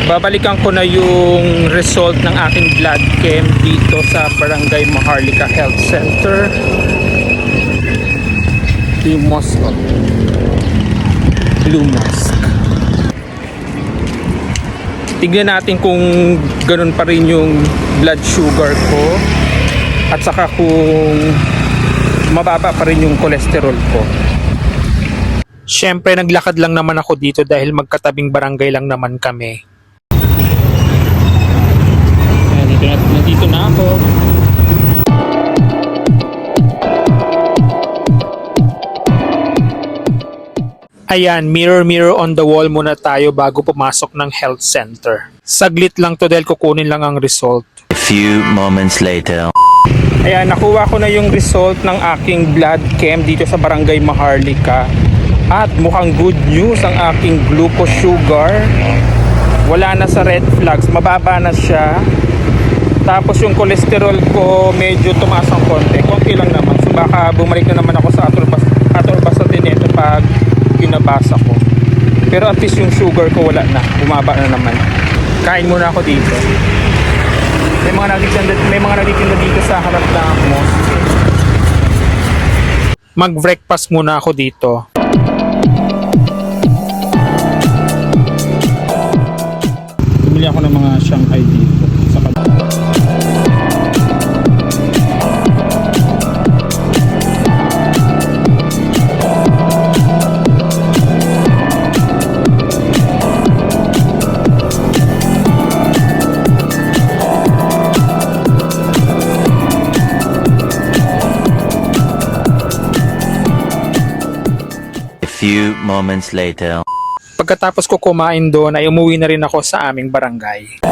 Babalikan ko na yung result ng aking blood chem dito sa Barangay Maharlika Health Center. Blue Mosque. Tignan natin kung ganun pa rin yung blood sugar ko at saka kung mababa pa rin yung cholesterol ko. Siyempre naglakad lang naman ako dito dahil magkatabing barangay lang naman kami. Nandito na ako. Ayan, mirror on the wall muna tayo bago pumasok ng health center. Saglit lang to dahil kukunin lang ang result. A few moments later. Ayan, nakuha ko na yung result ng aking blood chem dito sa Barangay Maharlika. At mukhang good news ang aking glucose sugar. Wala na sa red flags, mababa na siya. Tapos yung cholesterol ko medyo tumaas ang konti. Konti lang naman. So baka bumalik na naman ako sa atorvastatin ito pag pinabasa ko. Pero at least yung sugar ko wala na. Bumaba na naman. Kain muna ako dito. May mga nagtitinda dito sa harap ng mosque. Mag-breakfast muna ako dito. Bumili ako ng mga Shanghai dito. Sa Few moments later. Pagkatapos ko kumain doon ay umuwi na rin ako sa aming barangay.